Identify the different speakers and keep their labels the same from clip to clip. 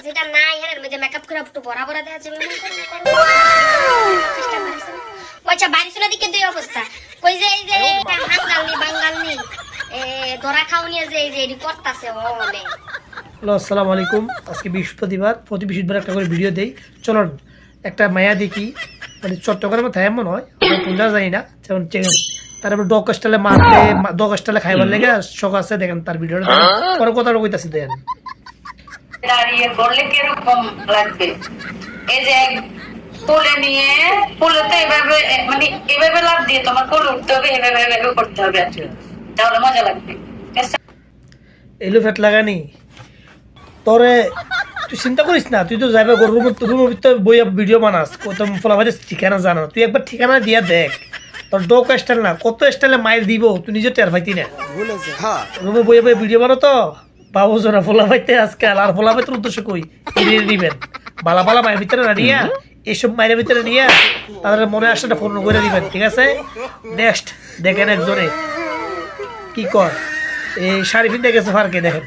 Speaker 1: যেটা নাই এর মধ্যে মেকআপ করে একটু বড় বড় দেখা যাবে চেষ্টা করিস আচ্ছা বাড়ির দিকে দুই অবস্থা কই যে এই যে হাঙ্গালনি বাঙ্গালনি ধরা খাওনিয়া যে এই যে এডি করতাছে ওলে
Speaker 2: হ্যালো আসসালামু আলাইকুম আজকে বৃহস্পতিবার প্রতি বৃহস্পতিবার একটা করে ভিডিও দেই চলুন একটা মায়া দেখি মানে চট্টগ্রামে থাকে মনে হয় আমি পূজা জানি না যেমন চেঙ্গেন তারপর ডগ স্টাইলে মারতে ডগ স্টাইলে খাইবার লেগে শখ আছে দেখেন তার ভিডিওটা পরে কথা কইতাছি দেখেন
Speaker 3: দাঁড়িয়ে বললে কিরকম লাগবে এই যে কোলে নিয়ে কোলে তো এভাবে মানে এভাবে লাভ দিয়ে তোমার কোলে উঠতে হবে এভাবে এভাবে করতে হবে তাহলে মজা লাগবে
Speaker 2: এলো ফেট লাগানি তোরে তুই চিন্তা করিস না তুই তো যাবে রুমের ভিতরে বইয়া ভিডিও বানাস কত ফলাফাতে ঠিকানা জানো তুই একবার ঠিকানা দিয়া দেখ তোর ডগ স্টাইল না কত স্টাইলে মাইর দিব তুই নিজে টের পাইতি না রুমে বইয়া বইয়া ভিডিও বানো তো বাবু জোনা ফোলা পাইতে আজকাল আর ফোলা পাইতে উদ্দেশ্য কই এড়িয়ে দিবেন বালা বালা মায়ের ভিতরে না নিয়া এইসব মায়ের ভিতরে নিয়া তাদের মনে আসাটা পূর্ণ করে দিবেন ঠিক আছে নেক্সট দেখেন একজনে কি কর এই শাড়ি পিনতে গেছে ফারকে দেখেন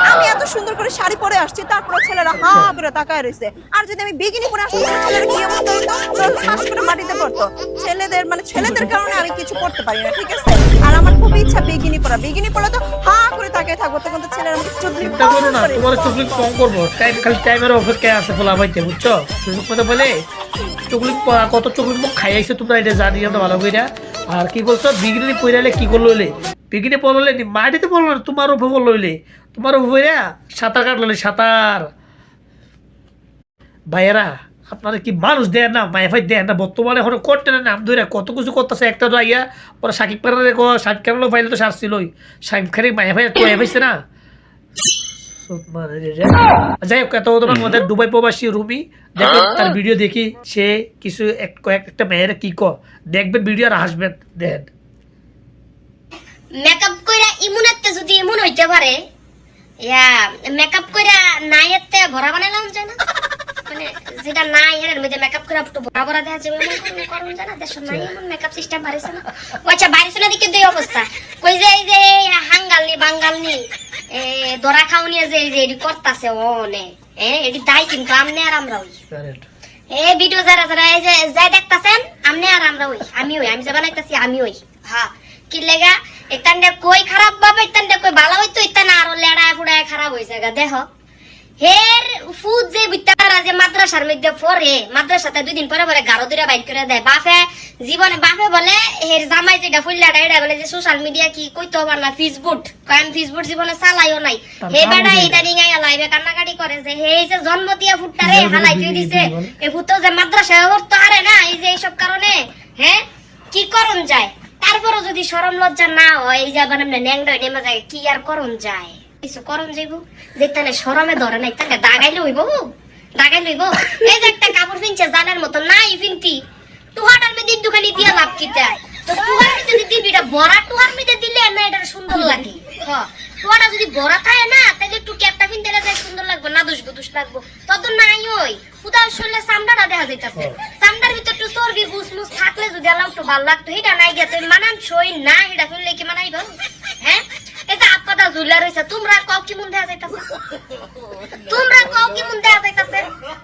Speaker 4: আমি এত সুন্দর করে শাড়ি পরে আসছি তারপরে ছেলেরা হা করে তাকায় রয়েছে আর যদি আমি বিকিনি পরে আসতাম ছেলেরা কি অবস্থা হতো হাস করে মাটিতে পড়তো ছেলেদের কারণে আমি কিছু করতে পারি না ঠিক আছে আর আমার খুব ইচ্ছা বিকিনি পরা তো হা করে তাকায় থাকবো তখন তো ছেলেরা আমাকে চুদলিং
Speaker 2: চিন্তা করো না তোমার চুকলি কম করবো খালি টাইমের অপেক্ষায় আছে ফোলা পাইতে বুঝছো সুযোগ মতো বলে চুকলি কত চুকলি খাইয়াইছো তোমরা এটা জানি আমরা ভালো করে আর কি বলছো বিগিনি পইরালে কি করলো বিগিনি পড়লে মাটিতে পড়লো না তোমার উপর পড়লো তোমার উপরে সাঁতার কাটলে সাঁতার ভাইয়েরা আপনারা কি মানুষ দেয় না মাইফাই দেয় না বর্তমানে এখন করতে না নাম ধরে কত কিছু করতেছে একটা তো আইয়া পরে সাকিব খানের সাকিব খানেরও পাইলে তো সারছিলই সাকিব খানের মাইফাই তো পাইছে না যাই হোক এত তোমার মধ্যে দুবাই প্রবাসী রুমি দেখো তার ভিডিও দেখি সে কিছু একটা মেয়েরা কি দেখবেন ভিডিও আর হাসবেন দেখেন
Speaker 1: মেকআপ কইরা ইমুন একটা যদি ইমুন হইতে পারে ইয়া মেকআপ কইরা নাই একটা ভরা বানাইলাম যায় না মানে যেটা নাই এর মধ্যে মেকআপ করে একটু বড় বড় দেখা যাবে এমন করুন জানা দেশ নাই এমন মেকআপ সিস্টেম বাড়িছে না আচ্ছা বাড়িছে না দিকে দুই অবস্থা কই যে এই যে হাঙ্গালনি বাঙ্গালনি ধরা খাওনিয়া যে এই যে এডি করতাছে ওনে এডি দাই কিন্তু আমনে আর আমরা হই এই ভিডিও যারা যারা এই যে যাই দেখতাছেন আমনে আর আমরা হই আমি যে বানাইতাছি আমি হই হ্যাঁ কি লেগা এটান্ডে কই খারাপ ভাবে এটান্ডে কই ভালো হইতো ইতানা আর লেড়ায় ফুড়ায় খারাপ হইছে গা দেখো হের ফুড যে বিটারা যে মাদ্রাসার মধ্যে পড়ে মাদ্রাসাতে দুই দিন পরে পরে গারো দূরে বাইট করে দেয় বাপে বলে হের জামাই যেটা ফুল্লাটা এটা বলে যে সোশ্যাল মিডিয়া কি কইতো পারলা ফেসবুক কারণ ফেসবুক জীবনে চালাইও নাই হে বেড়া এটা নিয়ে লাইভে কান্নাকাটি করে যে হে যে জন্ম দিয়া ফুটটারে হালাই দিয়ে দিছে এ ফুটো যে মাদ্রাসায় পড়তো আরে না এই যে এইসব কারণে হ্যাঁ কি করণ যায় তারপরও যদি শরম লজ্জা না হয় এই যে আবার আমরা ন্যাংডা নেমে যায় কি আর করণ যায় কিছু করণ যাইব যেখানে শরমে ধরে নাই তাকে দাগাইলে হইব এই যে একটা কাপড় পিনছে জানার মতো নাই পিনতি টুহাটার মধ্যে একটুখানি দিয়া লাভ কিতা তো টুহার মধ্যে দিবি এটা বড়া টুহার মধ্যে দিলে না এটা সুন্দর লাগে টুহাটা যদি বড়া থাকে না তাহলে একটু ক্যাপটা পিনতে যায় সুন্দর লাগবে না দুষ লাগবো তত নাই ওই কোথাও শুনলে চামড়াটা দেখা যাইতাছে চামড়ার ভিতর একটু চর্বি গুসমুস থাকলে যদি আলাম একটু ভালো লাগতো এটা নাই গেছে মানান সই না এটা ফেললে কি মানাইব হ্যাঁ এটা আপাটা ঝুলা রয়েছে তোমরা কও কি মন দেয়া যাইতাছে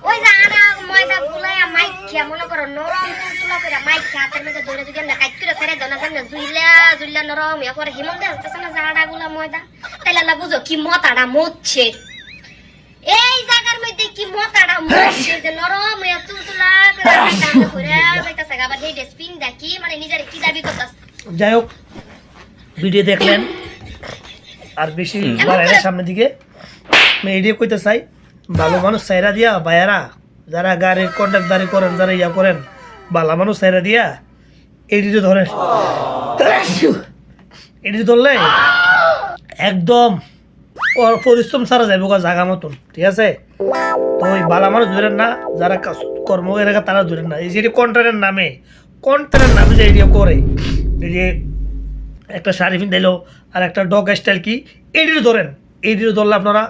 Speaker 1: ওই যে আটা ময়দা গুলাইয়া মাইক খেয়া মনে করো নরম তুলা করে মাইক খেয়া হাতের মধ্যে ধরে যদি আমরা কাট করে ছেড়ে দাও না জানো জুইলা নরম ইয়া করে হিমন দেয়া যাইতাছে না যে আটা গুলা ময়দা তাইলে আল্লাহ বুঝো কি মতাটা মরছে এই জায়গার মধ্যে কি মতাটা মরছে যে নরম ইয়া তুলা করে যাইতাছে আবার এই স্পিন দেখি মানে নিজের কি দাবি করতাছে
Speaker 2: যাই হোক ভিডিও দেখলেন আর বেশি বাড়াইলে সামনের দিকে আমি এডিও কইতে চাই ভালো মানুষ চাইরা দিয়া ভাইয়ারা যারা গাড়ির কন্ট্রাক্টদারি করেন যারা ইয়া করেন ভালো মানুষ চাইরা দিয়া এডিও ধরেন এডিও ধরলে একদম পরিশ্রম ছাড়া যাইব জায়গা মতন ঠিক আছে তো ওই ভালো মানুষ ধরেন না যারা কর্ম এলাকা তারা ধরেন না এই যে কন্ট্রাক্টের নামে যে এডিও করে এই যে একটা শাড়ি পিন দিল আর একটা ডগ স্টাইল কি এডিও ধরেন এডিও ধরলে আপনারা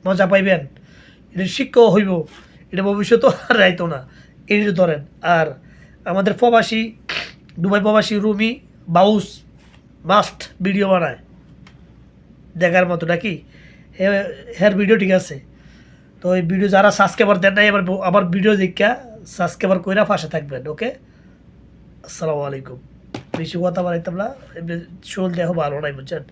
Speaker 2: মজা পাইবেন এটা শিক্ষাও হইব এটা ভবিষ্যতেও আর রাইতো না এডিও ধরেন আর আমাদের প্রবাসী দুবাই প্রবাসী রুমি বাউস মাস্ট ভিডিও বানায় দেখার মতো নাকি হের ভিডিও ঠিক আছে। তো এই ভিডিও যারা সাবস্ক্রাইবার দেন নাই আবার ভিডিও দেখা সাবস্ক্রাইবার কইরা পাশে থাকবেন। ওকে, আসসালামু আলাইকুম। বেশি কথা বাড়াইতাম না, শোল দেখো ভালো নাই বুঝছেন।